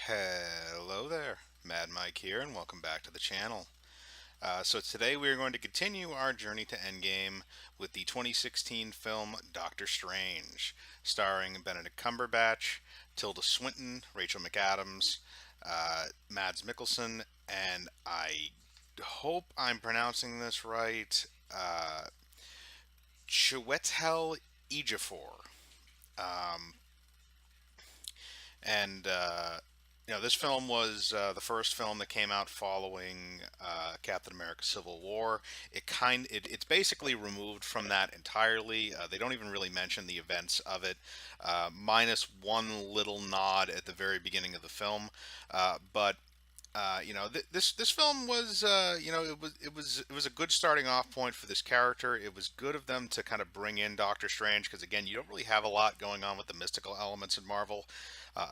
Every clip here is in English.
Hello there, Mad Mike here, and welcome back to the channel. So today we are going to continue our journey to Endgame with the 2016 film Doctor Strange, starring Benedict Cumberbatch, Tilda Swinton, Rachel McAdams, Mads Mikkelsen, and I hope I'm pronouncing this right, Chiwetel Ejiofor. Um, and this film was the first film that came out following Captain America: Civil War. It's basically removed from that entirely. They don't even really mention the events of it, minus one little nod at the very beginning of the film. But this film was it was a good starting off point for this character. It was good of them to kind of bring in Doctor Strange because again, you don't really have a lot going on with the mystical elements in Marvel,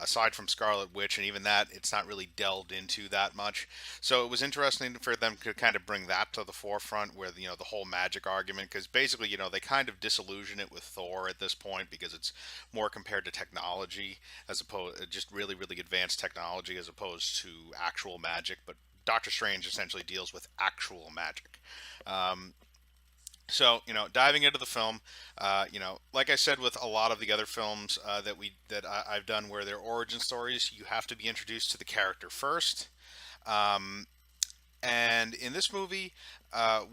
aside from Scarlet Witch, and even that it's not really delved into that much. So it was interesting for them to kind of bring that to the forefront, where the whole magic argument, because basically they kind of disillusion it with Thor at this point because it's more compared to technology as opposed just really really advanced technology as opposed to actual magic. But Doctor Strange essentially deals with actual magic. Um, diving into the film, like I said with a lot of the other films I've done where they're origin stories, you have to be introduced to the character first. Um, and in this movie,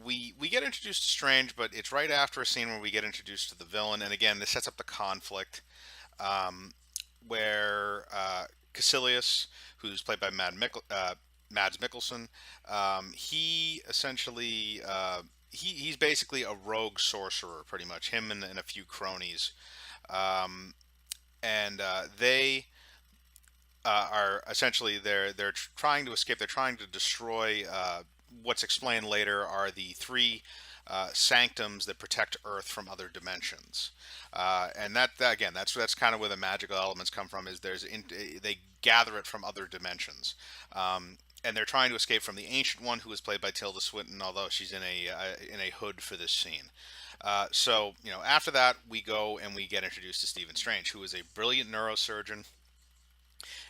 we get introduced to Strange, but it's right after a scene where we get introduced to the villain. And again, this sets up the conflict, um, where Caecilius, who's played by Mads Mikkelsen, he essentially he's basically a rogue sorcerer, pretty much him and a few cronies, um, and they are essentially they're trying to escape. They're trying to destroy. What's explained later are the three sanctums that protect Earth from other dimensions, and again, that's kind of where the magical elements come from. Is they gather it from other dimensions, and they're trying to escape from the ancient one, who is played by Tilda Swinton, although she's in a hood for this scene. After that, we go and we get introduced to Stephen Strange, who is a brilliant neurosurgeon,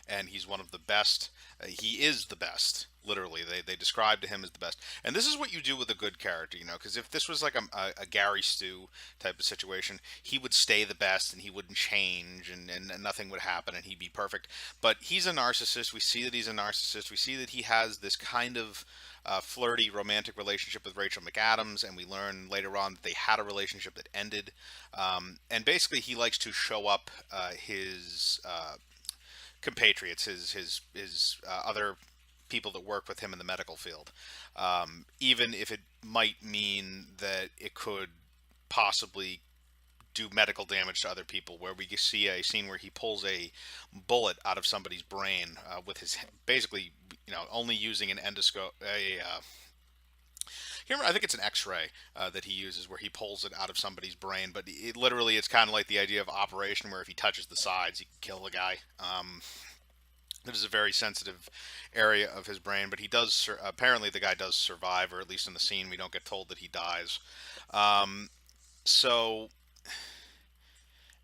and he's one of the best. He is the best. Literally, they describe to him as the best. And this is what you do with a good character, because if this was like a Gary Stu type of situation, he would stay the best and he wouldn't change, and nothing would happen and he'd be perfect. But he's a narcissist. We see that he's a narcissist. We see that he has this kind of flirty romantic relationship with Rachel McAdams, and we learn later on that they had a relationship that ended. And basically, he likes to show up his compatriots, his other people that work with him in the medical field, even if it might mean that it could possibly do medical damage to other people. Where we see a scene where he pulls a bullet out of somebody's brain with his basically, only using an endoscope, I think it's an X-ray that he uses, where he pulls it out of somebody's brain. But literally, it's kind of like the idea of operation, where if he touches the sides, he can kill the guy. It is a very sensitive area of his brain, but he does. Apparently, the guy does survive, or at least in the scene, we don't get told that he dies. Um, so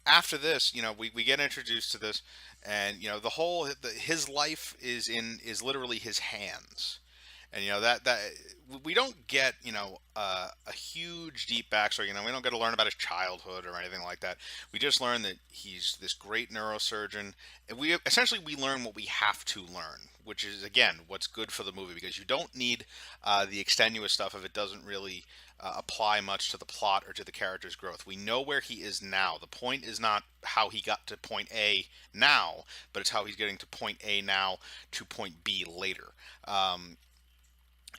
after this, we get introduced to this, and his life is literally his hands. And that we don't get a huge deep backstory. We don't get to learn about his childhood or anything like that. We just learn that he's this great neurosurgeon, and we learn what we have to learn, which is again what's good for the movie, because you don't need the extenuous stuff if it doesn't really apply much to the plot or to the character's growth. We know where he is now. The point is not how he got to point A now, but it's how he's getting to point A now to point B later.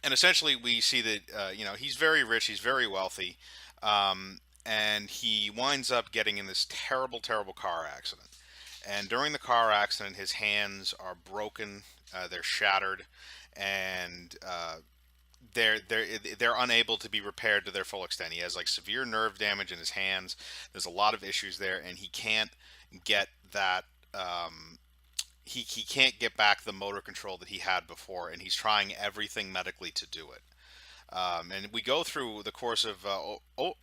And essentially, we see that he's very rich, he's very wealthy, and he winds up getting in this terrible, terrible car accident. And during the car accident, his hands are broken, they're shattered, and they're unable to be repaired to their full extent. He has like severe nerve damage in his hands. There's a lot of issues there, and he can't get that. He can't get back the motor control that he had before, and he's trying everything medically to do it. And we go through the course of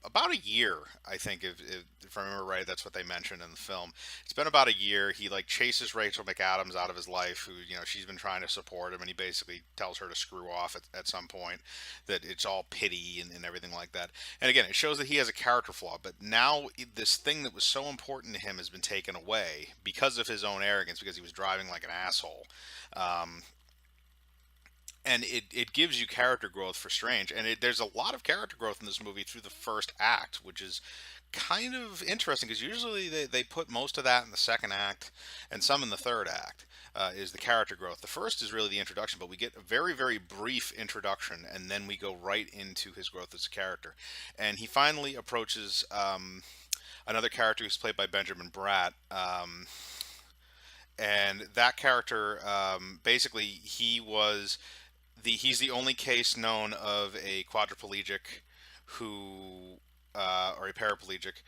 about a year, I think, if I remember right. That's what they mentioned in the film. It's been about a year. He like chases Rachel McAdams out of his life, who she's been trying to support him, and he basically tells her to screw off at some point. That it's all pity and everything like that. And again, it shows that he has a character flaw. But now this thing that was so important to him has been taken away because of his own arrogance, because he was driving like an asshole. Um, and it gives you character growth for Strange, and there's a lot of character growth in this movie through the first act, which is kind of interesting because usually they put most of that in the second act and some in the third act. Is the character growth. The first is really the introduction, but we get a very, very brief introduction, and then we go right into his growth as a character. And he finally approaches another character who's played by Benjamin Bratt. And that character, basically, he's the only case known of a quadriplegic who or a paraplegic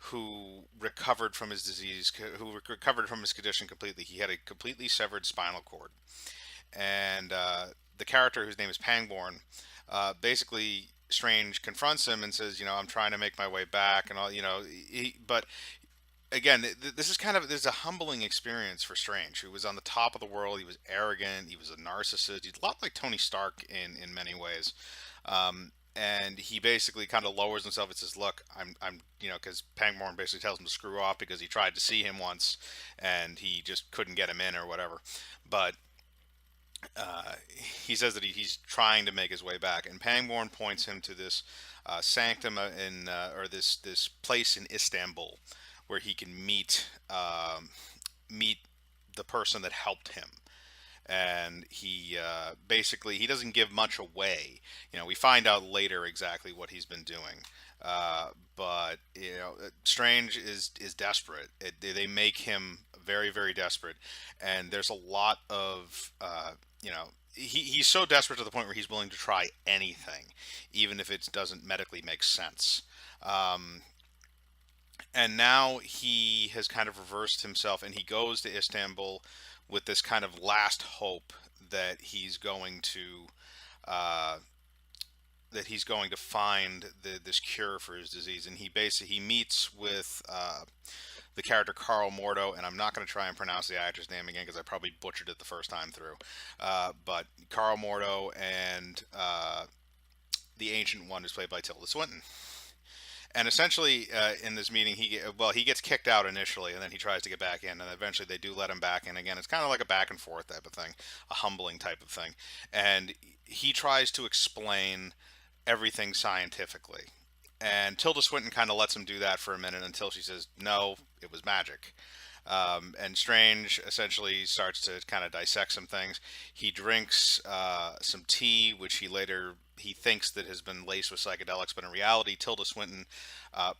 who recovered from his disease, who recovered from his condition completely. He had a completely severed spinal cord, and the character whose name is Pangborn, basically Strange confronts him and says, I'm trying to make my way back and all, but again, this is a humbling experience for Strange, who was on the top of the world. He was arrogant. He was a narcissist. He's a lot like Tony Stark in many ways. And he basically kind of lowers himself and says, "Look, I'm, because Pangborn basically tells him to screw off because he tried to see him once, and he just couldn't get him in or whatever." But he says that he's trying to make his way back, and Pangborn points him to this sanctum or this place in Istanbul where he can meet the person that helped him. And he basically he doesn't give much away. We find out later exactly what he's been doing. But Strange is desperate. They make him very, very desperate, and there's a lot of he's so desperate to the point where he's willing to try anything, even if it doesn't medically make sense. Um, and now he has kind of reversed himself, and he goes to Istanbul with this kind of last hope that uh, he's going to find this cure for his disease. And he meets with the character Carl Mordo, and I'm not going to try and pronounce the actor's name again because I probably butchered it the first time through. But Carl Mordo and the Ancient One is played by Tilda Swinton. And essentially, in this meeting, he gets kicked out initially, and then he tries to get back in, and eventually they do let him back in again. It's kind of like a back and forth type of thing, a humbling type of thing, and he tries to explain everything scientifically. And Tilda Swinton kind of lets him do that for a minute until she says, "No, it was magic." And Strange essentially starts to kind of dissect some things. He drinks some tea, which he thinks that has been laced with psychedelics, but in reality, Tilda Swinton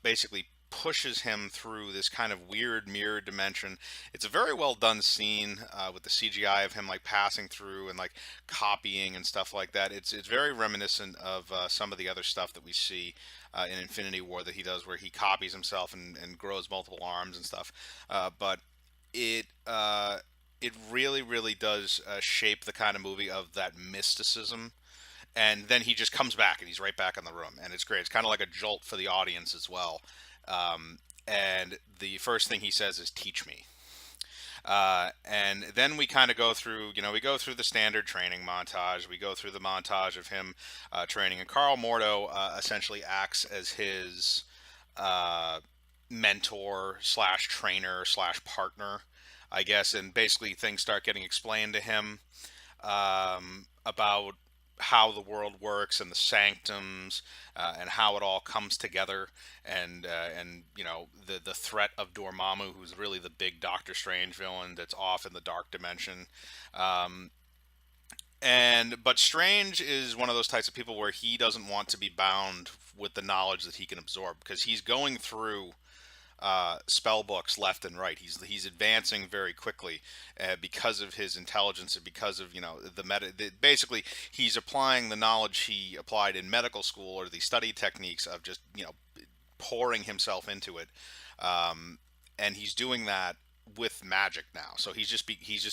basically pushes him through this kind of weird mirror dimension. It's a very well done scene with the CGI of him like passing through and like copying and stuff like that. It's very reminiscent of some of the other stuff that we see in Infinity War that he does, where he copies himself and grows multiple arms and stuff. But it it really, really does shape the kind of movie of that mysticism. And then he just comes back and he's right back in the room, and it's great. It's kind of like a jolt for the audience as well. um, and the first thing he says is "teach me." And then we kind of go through, we go through the standard training montage. We go through the montage of him training, and Carl Mordo essentially acts as his uh, mentor slash trainer slash partner, I guess. And basically, things start getting explained to him about how the world works and the sanctums, and how it all comes together, and the threat of Dormammu, who's really the big Doctor Strange villain that's off in the dark dimension. um, and but Strange is one of those types of people where he doesn't want to be bound with the knowledge that he can absorb, because he's going through spell books left and right. He's advancing very quickly because of his intelligence and because of basically he's applying the knowledge he applied in medical school, or the study techniques of just pouring himself into it, um, and he's doing that with magic now. So he's just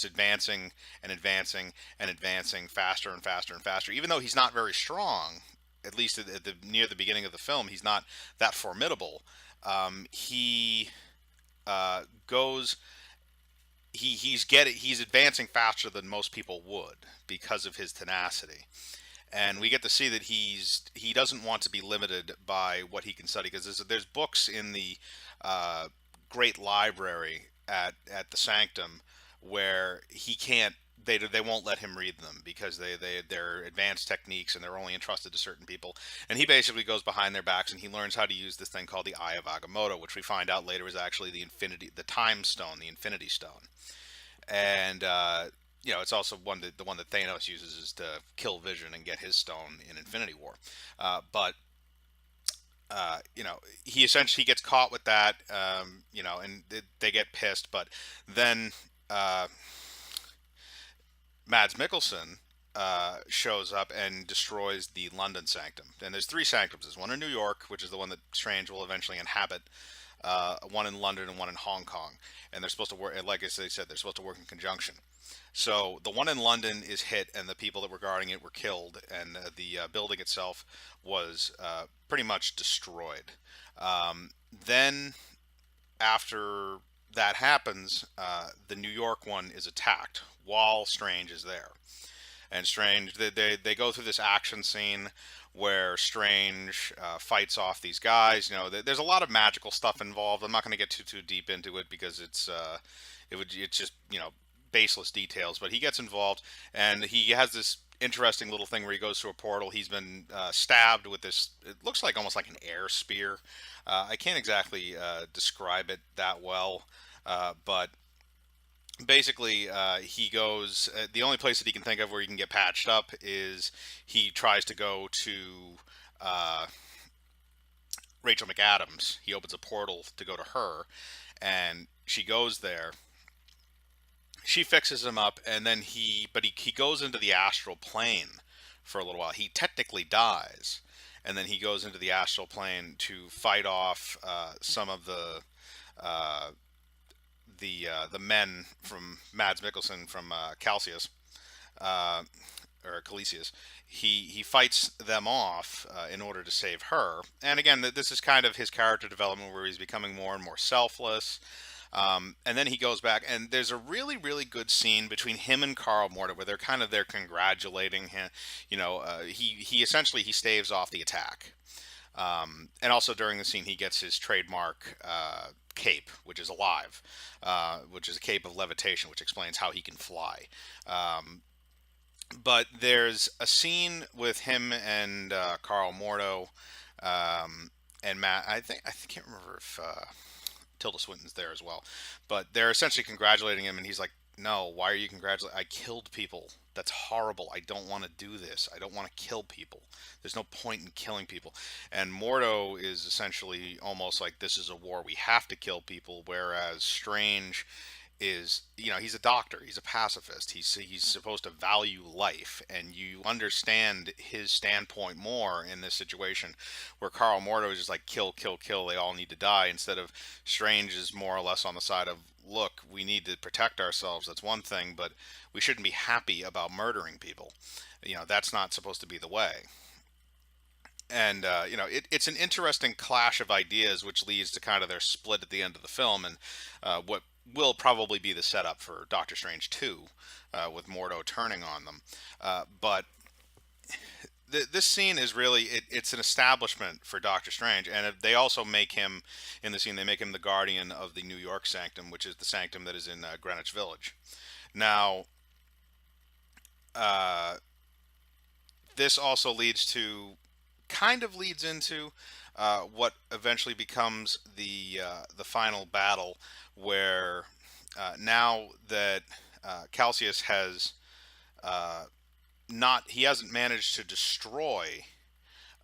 advancing and advancing and advancing faster and faster and faster, even though he's not very strong. at least at the near the beginning of the film, he's not that formidable. He goes he's advancing faster than most people would because of his tenacity, and we get to see that he doesn't want to be limited by what he can study, because there's books in the uh, great library at the Sanctum where he can't they won't let him read them because they're advanced techniques and they're only entrusted to certain people. And he basically goes behind their backs and he learns how to use this thing called the Eye of Agamotto, which we find out later is actually the Time Stone, the Infinity Stone. And it's also the one that Thanos uses is to kill Vision and get his stone in Infinity War. But he essentially gets caught with that, and they get pissed. But then Mads Mikkelsen shows up and destroys the London Sanctum. And there's three sanctums. There's one in New York, which is the one that Strange will eventually inhabit. One in London and one in Hong Kong, and they're supposed to work. Like I said, they're supposed to work in conjunction. So the one in London is hit, and the people that were guarding it were killed, and the building itself was pretty much destroyed. Then after that happens, the New York one is attacked while Strange is there. And Strange, they go through this action scene where Strange fights off these guys. There's a lot of magical stuff involved. I'm not going to get too deep into it because it's just baseless details. But he gets involved, and he has this interesting little thing where he goes through a portal. He's been stabbed with this. It looks like almost like an air spear. I can't exactly describe it that well, but basically he goes the only place that he can think of where he can get patched up is he tries to go to uh, Rachel McAdams. He opens a portal to go to her, and she goes there. She fixes him up, and then he goes into the astral plane for a little while. He technically dies, and then he goes into the astral plane to fight off some of uh, the men from Mads Mikkelsen from Calcius, uh, or Calicius. He fights them off in order to save her. And again, this is kind of his character development where he's becoming more and more selfless. And then he goes back, and there's a really, really good scene between him and Carl Morton where they're congratulating him. He essentially he staves off the attack. And also during the scene, he gets his trademark cape, which is alive, which is a cape of levitation, which explains how he can fly. But there's a scene with him and Carl Morto and Matt. I can't remember if Tilda Swinton's there as well, but they're essentially congratulating him, and he's like, "No, why are you congratulating? I killed people. That's horrible. I don't want to do this. I don't want to kill people. There's no point in killing people." And Mordo is essentially almost like, "This is a war. We have to kill people." Whereas Strange is, he's a doctor, he's a pacifist, he's supposed to value life, and you understand his standpoint more in this situation where Carl Mordo is just like, kill, kill, kill, they all need to die, instead of Strange is more or less on the side of, look, we need to protect ourselves, that's one thing, but we shouldn't be happy about murdering people. That's not supposed to be the way. And it's an interesting clash of ideas, which leads to kind of their split at the end of the film, and what will probably be the setup for Doctor Strange 2, with Mordo turning on them. But this scene is really it's an establishment for Doctor Strange, and they also make him in the scene. They make him the guardian of the New York Sanctum, which is the sanctum that is in Greenwich Village. Now, uh, this also leads into what eventually becomes the final battle, where now that Calcius has not he hasn't managed to destroy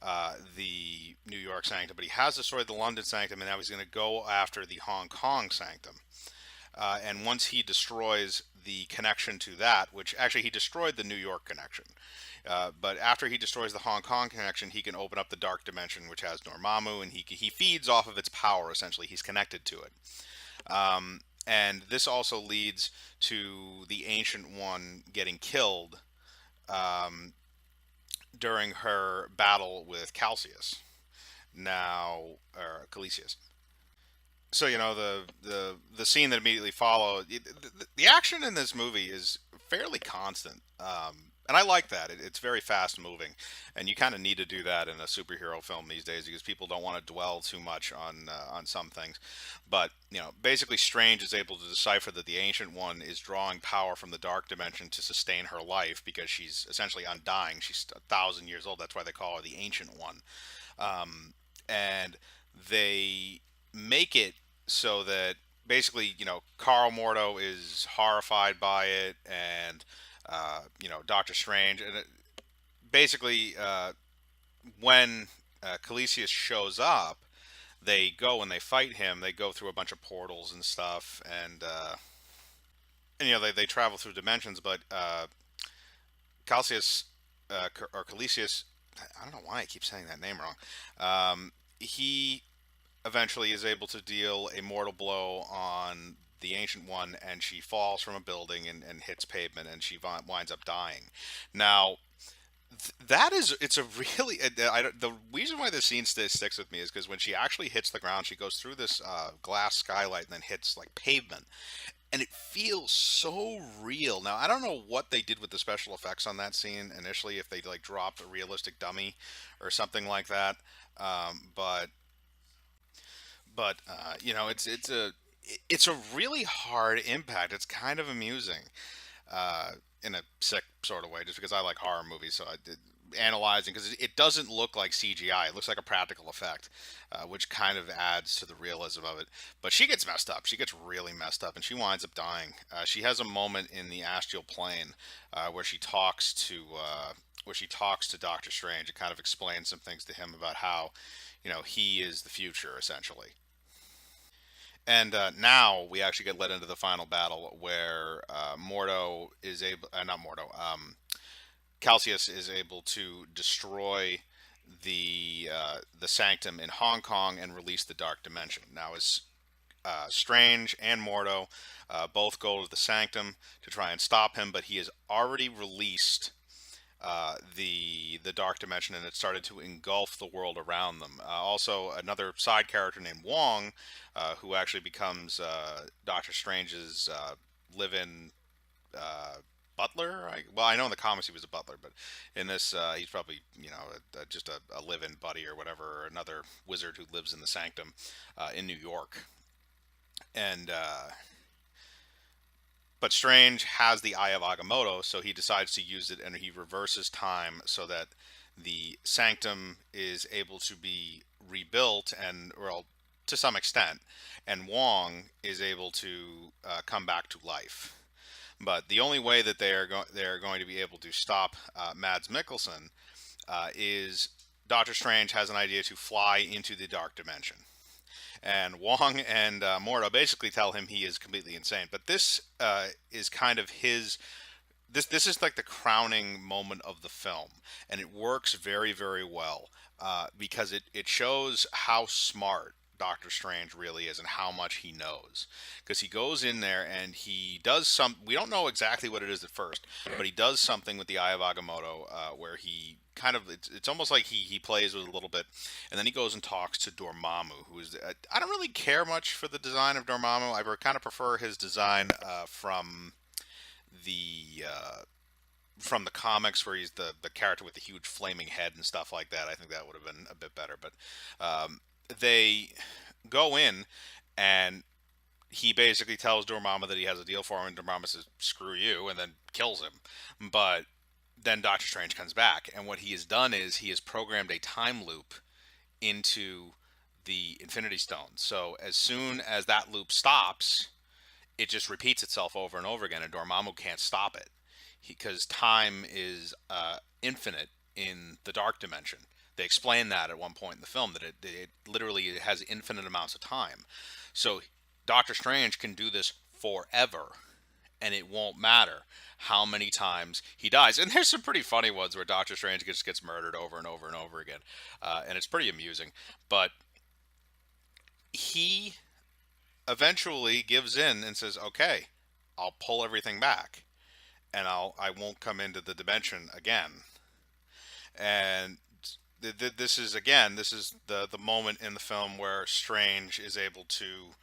the New York Sanctum, but he has destroyed the London Sanctum, and now he's going to go after the Hong Kong Sanctum. And once he destroys the connection to that, which actually he destroyed the New York connection, but after he destroys the Hong Kong connection, he can open up the dark dimension, which has Dormammu, and he feeds off of its power. Essentially, he's connected to it. And this also leads to the Ancient One getting killed, um, during her battle with Calcius. Now, or Calicius. So the scene that immediately followed, the action in this movie is fairly constant, and I like that. It's very fast moving, and you kind of need to do that in a superhero film these days because people don't want to dwell too much on some things. But basically, Strange is able to decipher that the Ancient One is drawing power from the Dark Dimension to sustain her life because she's essentially undying. She's 1,000 years old. That's why they call her the Ancient One. And they make it so that basically, Carl Mordo is horrified by it, and Doctor Strange, and basically, when Calicius shows up, they go and they fight him. They go through a bunch of portals and stuff, and they travel through dimensions. But Calcius or Calicius, I don't know why I keep saying that name wrong. He eventually is able to deal a mortal blow on the Ancient One, and she falls from a building and hits pavement, and she winds up dying. Now, it's a really the reason why this scene sticks with me is because when she actually hits the ground, she goes through this glass skylight and then hits like pavement, and it feels so real. Now, I don't know what they did with the special effects on that scene initially, if they like dropped a realistic dummy or something like that. But it's a really hard impact. It's kind of amusing, uh, in a sick sort of way, just because I like horror movies. So I did analyzing because it doesn't look like CGI. It looks like a practical effect, which kind of adds to the realism of it. But she gets messed up. She gets really messed up, and she winds up dying. She has a moment in the astral plane where she talks to Doctor Strange and kind of explains some things to him about how he is the future essentially. And now we actually get led into the final battle where Mordo is able, not Mordo, Calcius is able to destroy the Sanctum in Hong Kong and release the Dark Dimension. Now, as Strange and Mordo both go to the Sanctum to try and stop him, but he has already released the dark dimension, and it started to engulf the world around them. Also, another side character named Wong, who actually becomes Doctor Strange's live-in uh, butler. Well, I know in the comics he was a butler, but in this he's probably just a live-in buddy or whatever, or another wizard who lives in the Sanctum in New York. And but Strange has the Eye of Agamotto, so he decides to use it, and he reverses time so that the Sanctum is able to be rebuilt, and well, to some extent, and Wong is able to come back to life. But the only way that they are going to be able to stop Mads Mikkelsen is Doctor Strange has an idea to fly into the dark dimension, and Wong and Mordo basically tell him he is completely insane. But this is kind of his. This is like the crowning moment of the film, and it works very very well because it shows how smart Doctor Strange really is and how much he knows. Because he goes in there and he does some. We don't know exactly what it is at first, but he does something with the Eye of Agamotto where he kind of it's almost like he plays with it a little bit, and then he goes and talks to Dormammu, who is I don't really care much for the design of Dormammu. I kind of prefer his design the uh, from the comics, where he's the character with the huge flaming head and stuff like that. I think that would have been a bit better, but they go in, and he basically tells Dormammu that he has a deal for him, and Dormammu says "screw you," and then kills him. But then Doctor Strange comes back, and what he has done is he has programmed a time loop into the Infinity Stone. So as soon as that loop stops, it just repeats itself over and over again, and Dormammu can't stop it because time is infinite in the Dark Dimension. They explain that at one point in the film, that it literally has infinite amounts of time. So Doctor Strange can do this forever, and it won't matter how many times he dies. And there's some pretty funny ones where Doctor Strange just gets murdered over and over and over again, and it's pretty amusing. But he eventually gives in and says, "Okay, I'll pull everything back, and I won't come into the dimension again." And this is the moment in the film where Strange is able to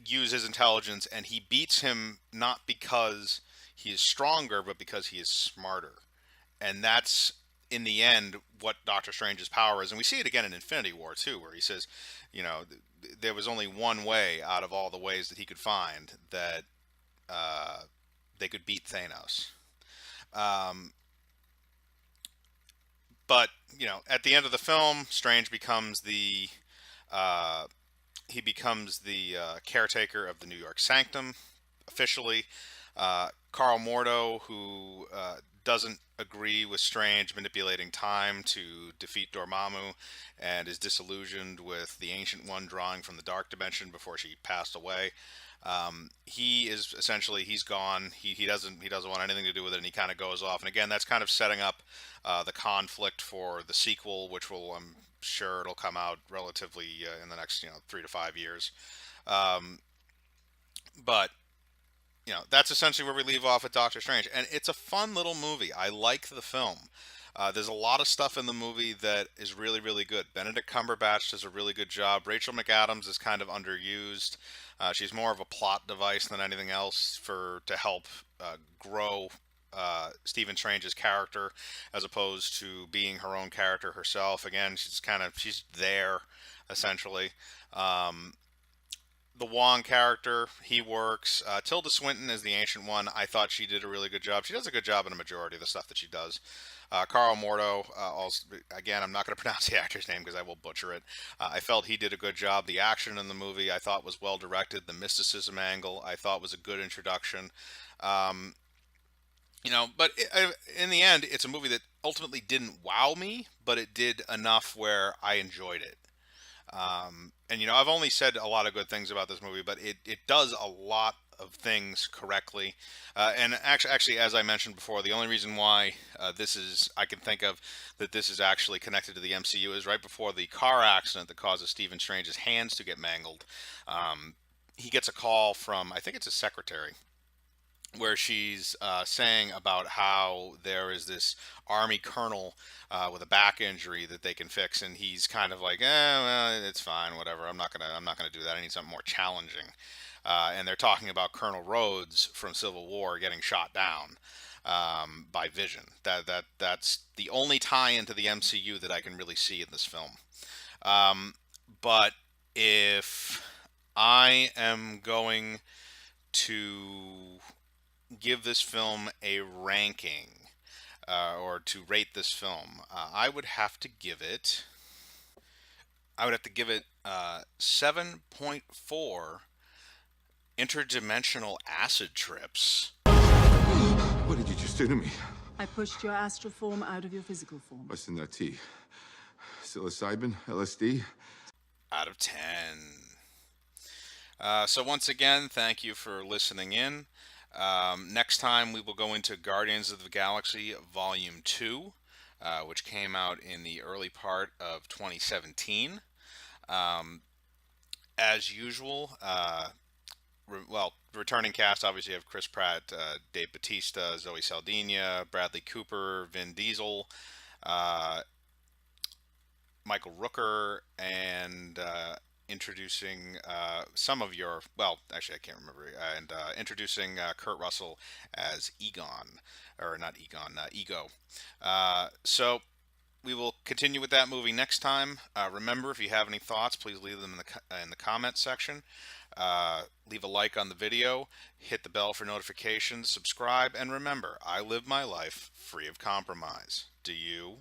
use his intelligence, and he beats him not because he is stronger, but because he is smarter. And that's in the end what Doctor Strange's power is. And we see it again in Infinity War too, where he says, you know, there was only one way out of all the ways that he could find that uh, they could beat Thanos. Um, but at the end of the film, Strange becomes the uh, caretaker of the New York Sanctum officially. Carl Mordo, who doesn't agree with Strange manipulating time to defeat Dormammu, and is disillusioned with the Ancient One drawing from the Dark Dimension before she passed away. He is essentially he's gone. He doesn't want anything to do with it, and he kind of goes off. And again, that's kind of setting up the conflict for the sequel, which will I'm sure it'll come out relatively in the next 3 to 5 years. Um, but that's essentially where we leave off with Doctor Strange, and it's a fun little movie. I like the film. There's a lot of stuff in the movie that is really, really good. Benedict Cumberbatch does a really good job. Rachel McAdams is kind of underused. She's more of a plot device than anything else to help grow Stephen Strange's character, as opposed to being her own character herself. Again, she's there essentially. Um, the Wong character, he works. Tilda Swinton is the Ancient One. I thought she did a really good job. She does a good job in a majority of the stuff that she does. Carl Mordo, also, again, I'm not going to pronounce the actor's name because I will butcher it. I felt he did a good job. The action in the movie I thought was well directed. The mysticism angle I thought was a good introduction. Um, but in the end, it's a movie that ultimately didn't wow me, but it did enough where I enjoyed it. And I've only said a lot of good things about this movie, but it does a lot of things correctly. And actually, as I mentioned before, the only reason why I can think of that this is actually connected to the MCU is right before the car accident that causes Stephen Strange's hands to get mangled. Um, he gets a call from, I think it's his secretary, where she's saying about how there is this army colonel with a back injury that they can fix, and he's kind of like, well, it's fine, whatever. I'm not gonna do that. I need something more challenging. And they're talking about Colonel Rhodes from Civil War getting shot down by Vision. That's the only tie into the MCU that I can really see in this film. Um, but if I am going to give this film a ranking, or to rate this film, I would have to give it 7.4 interdimensional acid trips What did you just do to me? I pushed your astral form out of your physical form. What's in that tea? Psilocybin? LSD? out of 10. So once again, thank you for listening in. Next time we will go into Guardians of the Galaxy Volume 2, which came out in the early part of 2017. Um, as usual, returning cast obviously have Chris Pratt, Dave Bautista, Zoe Saldana, Bradley Cooper, Vin Diesel, uh, Michael Rooker, and introducing some of your, well, actually, I can't remember, and introducing Kurt Russell as Egon, or not Egon, Ego. So we will continue with that movie next time. Remember, if you have any thoughts, please leave them in the comment section. Leave a like on the video, hit the bell for notifications, subscribe, and remember, I live my life free of compromise. Do you?